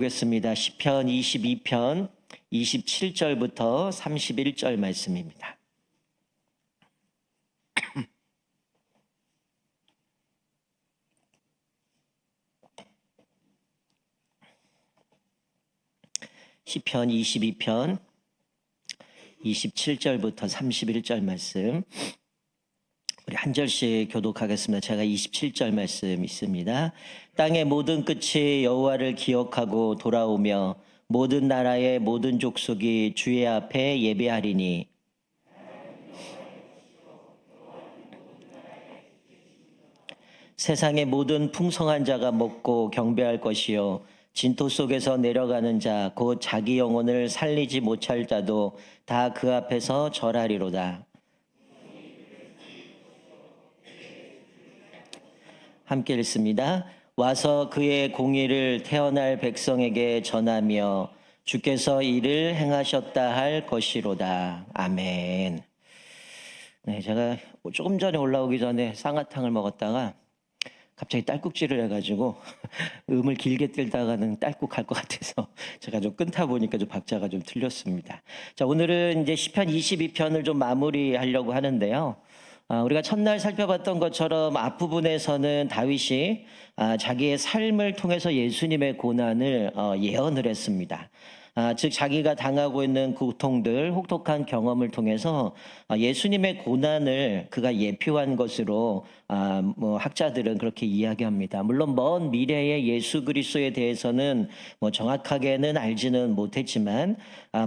보겠습니다. 시편 22편 27절부터 31절 말씀입니다. 시편 22편 27절부터 31절 말씀, 우리 한 절씩 교독하겠습니다. 제가 27절 말씀 있습니다. 땅의 모든 끝이 여호와를 기억하고 돌아오며 모든 나라의 모든 족속이 주의 앞에 예배하리니 세상의 모든 풍성한 자가 먹고 경배할 것이요 진토 속에서 내려가는 자 곧 자기 영혼을 살리지 못할 자도 다 그 앞에서 절하리로다. 함께 읽습니다. 와서 그의 공의를 태어날 백성에게 전하며 주께서 이를 행하셨다 할 것이로다. 아멘. 네, 제가 조금 전에 올라오기 전에 쌍화탕을 먹었다가 갑자기 딸꾹질을 해가지고 음을 길게 뜰다가는 딸꾹할 것 같아서 제가 좀 끊다 보니까 좀 박자가 좀 틀렸습니다. 자, 오늘은 이제 시편 22편을 좀 마무리하려고 하는데요. 우리가 첫날 살펴봤던 것처럼 앞부분에서는 다윗이 자기의 삶을 통해서 예수님의 고난을 예언을 했습니다. 즉 자기가 당하고 있는 고통들, 혹독한 경험을 통해서 예수님의 고난을 그가 예표한 것으로 학자들은 그렇게 이야기합니다. 물론 먼 미래의 예수 그리스도에 대해서는 정확하게는 알지는 못했지만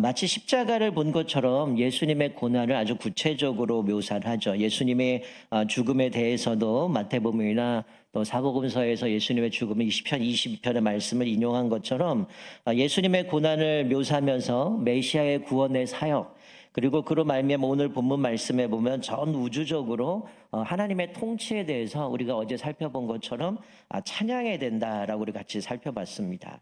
마치 십자가를 본 것처럼 예수님의 고난을 아주 구체적으로 묘사를 하죠. 예수님의 죽음에 대해서도 마태복음이나 또 사복음서에서 예수님의 죽음을 시편 22편의 말씀을 인용한 것처럼 예수님의 고난을 묘사하면서 메시아의 구원의 사역, 그리고 그로 말미암아 오늘 본문 말씀에 보면 전 우주적으로 하나님의 통치에 대해서 우리가 어제 살펴본 것처럼 찬양해야 된다라고 우리 같이 살펴봤습니다.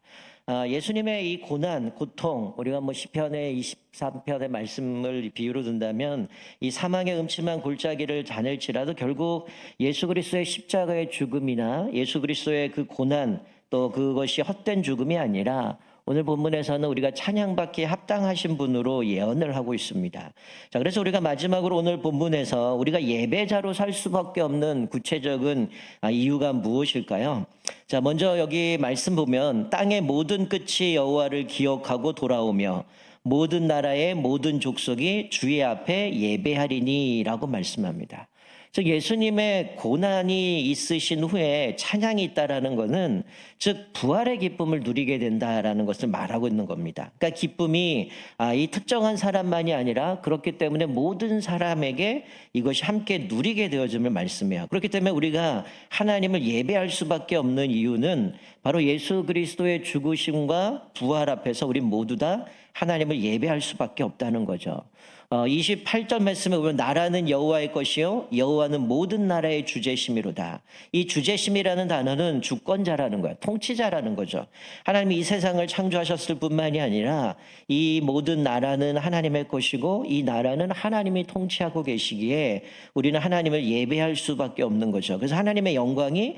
예수님의 이 고난, 고통, 우리가 시편의 23편의 말씀을 비유로 든다면 이 사망의 음침한 골짜기를 다닐지라도 결국 예수 그리스도의 십자가의 죽음이나 예수 그리스도의 그 고난, 또 그것이 헛된 죽음이 아니라 오늘 본문에서는 우리가 찬양받기에 합당하신 분으로 예언을 하고 있습니다. 자, 그래서 우리가 마지막으로 오늘 본문에서 우리가 예배자로 살 수밖에 없는 구체적인 이유가 무엇일까요? 자, 먼저 여기 말씀 보면 땅의 모든 끝이 여호와를 기억하고 돌아오며 모든 나라의 모든 족속이 주의 앞에 예배하리니라고 말씀합니다. 즉 예수님의 고난이 있으신 후에 찬양이 있다라는 것은 즉 부활의 기쁨을 누리게 된다라는 것을 말하고 있는 겁니다. 그러니까 기쁨이 이 특정한 사람만이 아니라 그렇기 때문에 모든 사람에게 이것이 함께 누리게 되어짐을 말씀해요. 그렇기 때문에 우리가 하나님을 예배할 수밖에 없는 이유는 바로 예수 그리스도의 죽으심과 부활 앞에서 우리 모두 다 하나님을 예배할 수밖에 없다는 거죠. 28절 말씀에 보면 나라는 여호와의 것이요 여호와는 모든 나라의 주제심이로다. 이 주제심이라는 단어는 주권자라는 거야. 통치자라는 거죠. 하나님이 이 세상을 창조하셨을 뿐만이 아니라 이 모든 나라는 하나님의 것이고 이 나라는 하나님이 통치하고 계시기에 우리는 하나님을 예배할 수밖에 없는 거죠. 그래서 하나님의 영광이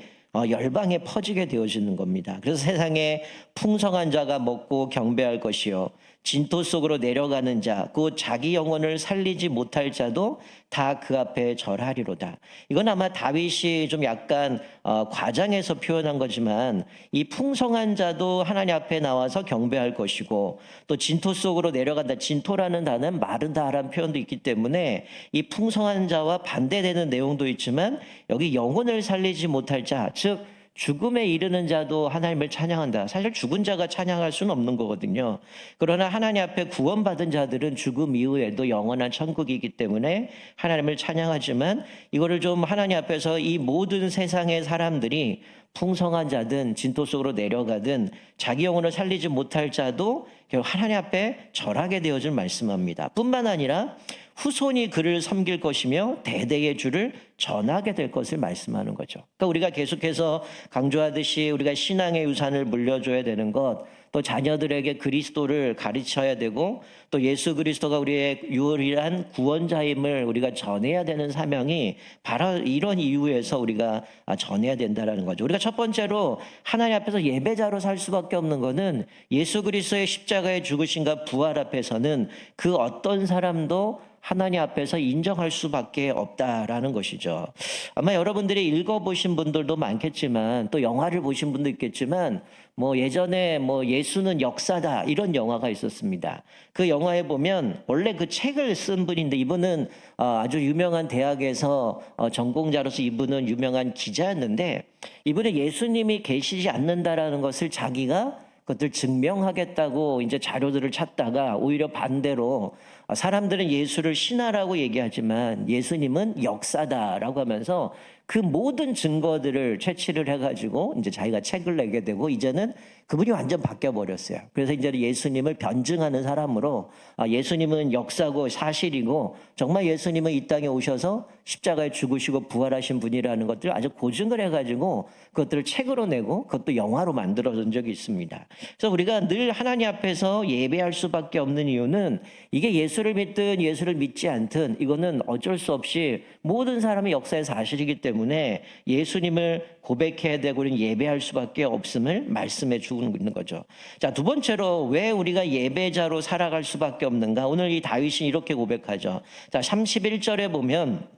열방에 퍼지게 되어지는 겁니다. 그래서 세상에 풍성한 자가 먹고 경배할 것이요 진토 속으로 내려가는 자, 곧 자기 영혼을 살리지 못할 자도 다 그 앞에 절하리로다. 이건 아마 다윗이 좀 약간 과장해서 표현한 거지만 이 풍성한 자도 하나님 앞에 나와서 경배할 것이고 또 진토 속으로 내려간다. 진토라는 단어는 마르다라는 표현도 있기 때문에 이 풍성한 자와 반대되는 내용도 있지만 여기 영혼을 살리지 못할 자, 즉 죽음에 이르는 자도 하나님을 찬양한다. 사실 죽은 자가 찬양할 수는 없는 거거든요. 그러나 하나님 앞에 구원받은 자들은 죽음 이후에도 영원한 천국이기 때문에 하나님을 찬양하지만 이거를 좀 하나님 앞에서 이 모든 세상의 사람들이 풍성한 자든 진토 속으로 내려가든 자기 영혼을 살리지 못할 자도 결국 하나님 앞에 절하게 되어질 말씀합니다. 뿐만 아니라 후손이 그를 섬길 것이며 대대의 주를 전하게 될 것을 말씀하는 거죠. 그러니까 우리가 계속해서 강조하듯이 우리가 신앙의 유산을 물려줘야 되는 것, 또 자녀들에게 그리스도를 가르쳐야 되고 또 예수 그리스도가 우리의 유일한 구원자임을 우리가 전해야 되는 사명이 바로 이런 이유에서 우리가 전해야 된다라는 거죠. 우리가 첫 번째로 하나님 앞에서 예배자로 살 수밖에 없는 것은 예수 그리스도의 십자가의 죽으심과 부활 앞에서는 그 어떤 사람도 하나님 앞에서 인정할 수밖에 없다라는 것이죠. 아마 여러분들이 읽어보신 분들도 많겠지만 또 영화를 보신 분도 있겠지만 뭐 예전에 뭐 예수는 역사다 이런 영화가 있었습니다. 그 영화에 보면 원래 그 책을 쓴 분인데 이분은 아주 유명한 대학에서 전공자로서 이분은 유명한 기자였는데 이분은 예수님이 계시지 않는다라는 것을 자기가 그것들 증명하겠다고 이제 자료들을 찾다가 오히려 반대로 사람들은 예수를 신화라고 얘기하지만 예수님은 역사다라고 하면서 그 모든 증거들을 채취를 해가지고 이제 자기가 책을 내게 되고 이제는 그분이 완전 바뀌어 버렸어요. 그래서 이제 예수님을 변증하는 사람으로 예수님은 역사고 사실이고 정말 예수님은 이 땅에 오셔서 십자가에 죽으시고 부활하신 분이라는 것들을 아주 고증을 해가지고 그것들을 책으로 내고 그것도 영화로 만들어진 적이 있습니다. 그래서 우리가 늘 하나님 앞에서 예배할 수밖에 없는 이유는 이게 예수를 믿든 예수를 믿지 않든 이거는 어쩔 수 없이 모든 사람의 역사의 사실이기 때문에 예수님을 고백해야 되고 우리는 예배할 수밖에 없음을 말씀해 주고 있는 거죠. 자, 두 번째로 왜 우리가 예배자로 살아갈 수밖에 없는가? 오늘 이 다윗이 이렇게 고백하죠. 자, 31절에 보면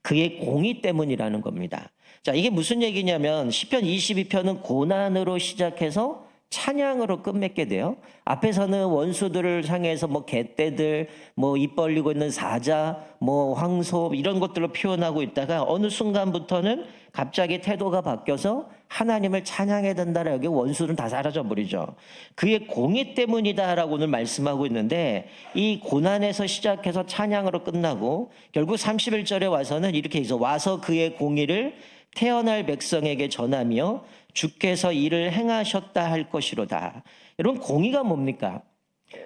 그의 공의 때문이라는 겁니다. 자, 이게 무슨 얘기냐면 시편 22편은 고난으로 시작해서 찬양으로 끝맺게 돼요. 앞에서는 원수들을 향해서 뭐 개떼들, 뭐 입 벌리고 있는 사자, 뭐 황소 이런 것들로 표현하고 있다가 어느 순간부터는 갑자기 태도가 바뀌어서 하나님을 찬양해야 된다라 여기 원수는 다 사라져 버리죠. 그의 공의 때문이다라고 오늘 말씀하고 있는데 이 고난에서 시작해서 찬양으로 끝나고 결국 31절에 와서는 이렇게 해서 와서 그의 공의를 태어날 백성에게 전하며 주께서 이를 행하셨다 할 것이로다. 여러분 공의가 뭡니까?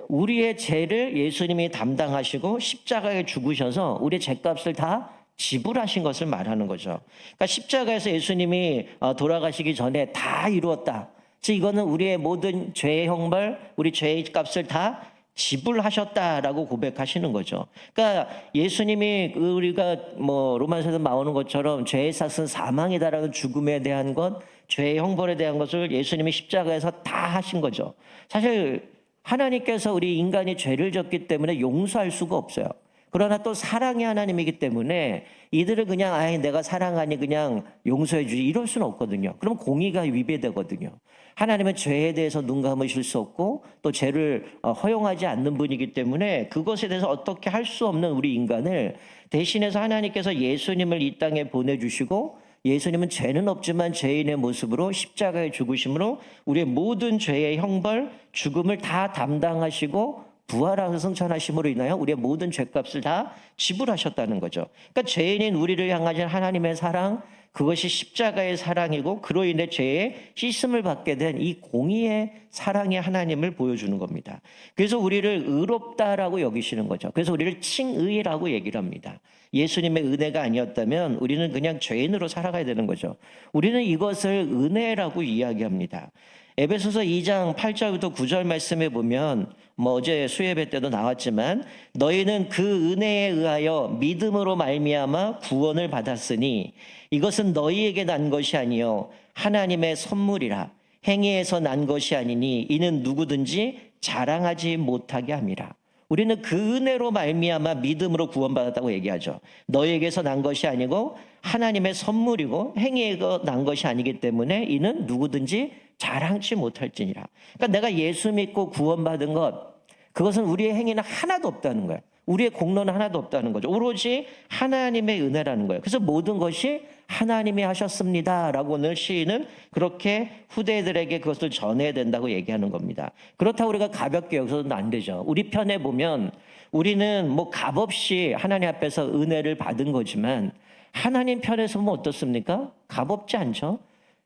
우리의 죄를 예수님이 담당하시고 십자가에 죽으셔서 우리의 죄값을 다 지불하신 것을 말하는 거죠. 그러니까 십자가에서 예수님이 돌아가시기 전에 다 이루었다. 즉 이거는 우리의 모든 죄의 형벌, 우리 죄의 값을 다 지불하셨다라고 고백하시는 거죠. 그러니까 예수님이 우리가 뭐 로마서에서 나오는 것처럼 죄의 삭은 사망이다라는 죽음에 대한 것, 죄의 형벌에 대한 것을 예수님이 십자가에서 다 하신 거죠. 사실 하나님께서 우리 인간이 죄를 졌기 때문에 용서할 수가 없어요. 그러나 또 사랑의 하나님이기 때문에 이들을 그냥 내가 사랑하니 그냥 용서해 주지 이럴 수는 없거든요. 그럼 공의가 위배되거든요. 하나님은 죄에 대해서 눈 감으실 수 없고 또 죄를 허용하지 않는 분이기 때문에 그것에 대해서 어떻게 할 수 없는 우리 인간을 대신해서 하나님께서 예수님을 이 땅에 보내주시고 예수님은 죄는 없지만 죄인의 모습으로 십자가에 죽으심으로 우리의 모든 죄의 형벌, 죽음을 다 담당하시고 부활하셔서 승천하심으로 인하여 우리의 모든 죄값을 다 지불하셨다는 거죠. 그러니까 죄인인 우리를 향하신 하나님의 사랑, 그것이 십자가의 사랑이고 그로 인해 죄의 씻음을 받게 된 이 공의의 사랑의 하나님을 보여주는 겁니다. 그래서 우리를 의롭다라고 여기시는 거죠. 그래서 우리를 칭의라고 얘기를 합니다. 예수님의 은혜가 아니었다면 우리는 그냥 죄인으로 살아가야 되는 거죠. 우리는 이것을 은혜라고 이야기합니다. 에베소서 2장 8절부터 9절 말씀에 보면 뭐 어제 수예배 때도 나왔지만 너희는 그 은혜에 의하여 믿음으로 말미암아 구원을 받았으니 이것은 너희에게 난 것이 아니요 하나님의 선물이라 행위에서 난 것이 아니니 이는 누구든지 자랑하지 못하게 함이라. 우리는 그 은혜로 말미암아 믿음으로 구원받았다고 얘기하죠. 너희에게서 난 것이 아니고 하나님의 선물이고 행위에서 난 것이 아니기 때문에 이는 누구든지 자랑치 못할지니라. 그러니까 내가 예수 믿고 구원받은 것, 그것은 우리의 행위는 하나도 없다는 거예요. 우리의 공로는 하나도 없다는 거죠. 오로지 하나님의 은혜라는 거예요. 그래서 모든 것이 하나님이 하셨습니다라고 오늘 시인은 그렇게 후대들에게 그것을 전해야 된다고 얘기하는 겁니다. 그렇다고 우리가 가볍게 여기서는 안 되죠. 우리 편에 보면 우리는 뭐 값없이 하나님 앞에서 은혜를 받은 거지만 하나님 편에서 보면 어떻습니까? 값없지 않죠.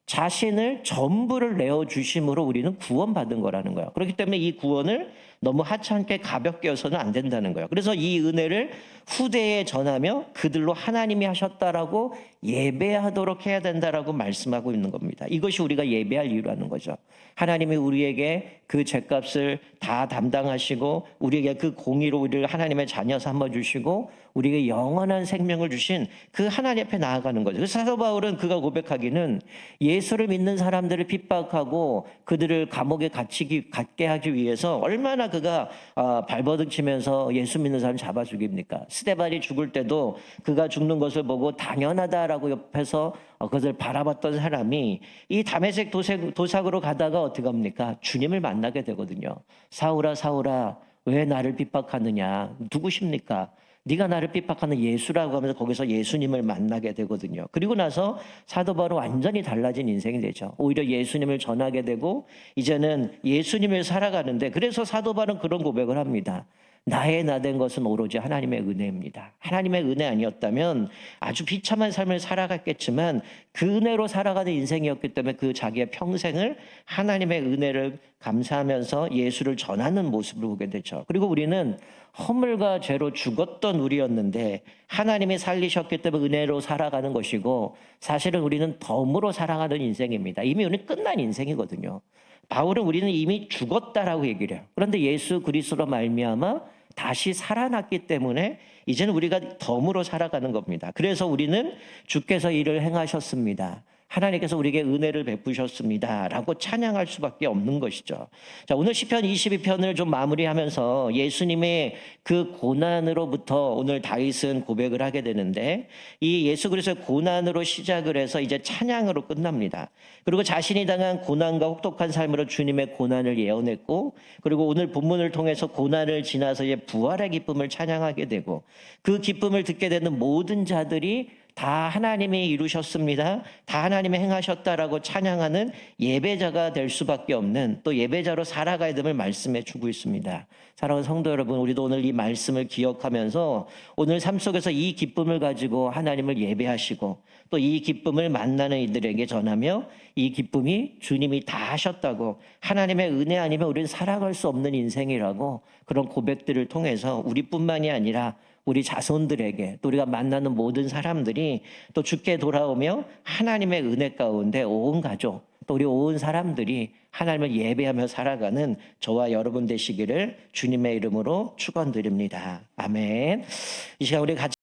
자신을 전부를 내어주심으로 우리는 구원받은 거라는 거예요. 그렇기 때문에 이 구원을 너무 하찮게 가볍게 여서는 안 된다는 거예요. 그래서 이 은혜를 후대에 전하며 그들로 하나님이 하셨다라고 예배하도록 해야 된다라고 말씀하고 있는 겁니다. 이것이 우리가 예배할 이유라는 거죠. 하나님이 우리에게 그 죗값을 다 담당하시고 우리에게 그 공의로 우리를 하나님의 자녀 삼아주시고 우리에게 영원한 생명을 주신 그 하나님 앞에 나아가는 거죠. 그래서 사도 바울은 그가 고백하기는 예수를 믿는 사람들을 핍박하고 그들을 감옥에 갇게 하기 위해서 얼마나 그가 발버둥 치면서 예수 믿는 사람 잡아 죽입니까? 스데반이 죽을 때도 그가 죽는 것을 보고 당연하다라고 옆에서 그것을 바라봤던 사람이 이 다메섹 도삭으로 가다가 어떻게 합니까? 주님을 만나게 되거든요. 사울아 사울아 왜 나를 핍박하느냐? 누구십니까? 네가 나를 핍박하는 예수라고 하면서 거기서 예수님을 만나게 되거든요. 그리고 나서 사도 바울은 완전히 달라진 인생이 되죠. 오히려 예수님을 전하게 되고 이제는 예수님을 살아가는데 그래서 사도 바울은 그런 고백을 합니다. 나의 나 된 것은 오로지 하나님의 은혜입니다. 하나님의 은혜 아니었다면 아주 비참한 삶을 살아갔겠지만 그 은혜로 살아가는 인생이었기 때문에 그 자기의 평생을 하나님의 은혜를 감사하면서 예수를 전하는 모습을 보게 되죠. 그리고 우리는 허물과 죄로 죽었던 우리였는데 하나님이 살리셨기 때문에 은혜로 살아가는 것이고 사실은 우리는 덤으로 살아가는 인생입니다. 이미 우리는 끝난 인생이거든요. 바울은 우리는 이미 죽었다라고 얘기를 해요. 그런데 예수 그리스도로 말미암아 다시 살아났기 때문에 이제는 우리가 덤으로 살아가는 겁니다. 그래서 우리는 주께서 이를 행하셨습니다. 하나님께서 우리에게 은혜를 베푸셨습니다. 라고 찬양할 수밖에 없는 것이죠. 자, 오늘 시편 22편을 좀 마무리하면서 예수님의 그 고난으로부터 오늘 다윗은 고백을 하게 되는데 이 예수 그리스도의 고난으로 시작을 해서 이제 찬양으로 끝납니다. 그리고 자신이 당한 고난과 혹독한 삶으로 주님의 고난을 예언했고 그리고 오늘 본문을 통해서 고난을 지나서 이제 부활의 기쁨을 찬양하게 되고 그 기쁨을 듣게 되는 모든 자들이 다 하나님이 이루셨습니다. 다 하나님이 행하셨다라고 찬양하는 예배자가 될 수밖에 없는 또 예배자로 살아가야 됨을 말씀해 주고 있습니다. 사랑하는 성도 여러분, 우리도 오늘 이 말씀을 기억하면서 오늘 삶 속에서 이 기쁨을 가지고 하나님을 예배하시고 또 이 기쁨을 만나는 이들에게 전하며 이 기쁨이 주님이 다 하셨다고 하나님의 은혜 아니면 우리는 살아갈 수 없는 인생이라고 그런 고백들을 통해서 우리뿐만이 아니라 우리 자손들에게 또 우리가 만나는 모든 사람들이 또 주께 돌아오며 하나님의 은혜 가운데 온 가족 또 우리 온 사람들이 하나님을 예배하며 살아가는 저와 여러분 되시기를 주님의 이름으로 축원드립니다. 아멘. 이 시간 우리 같이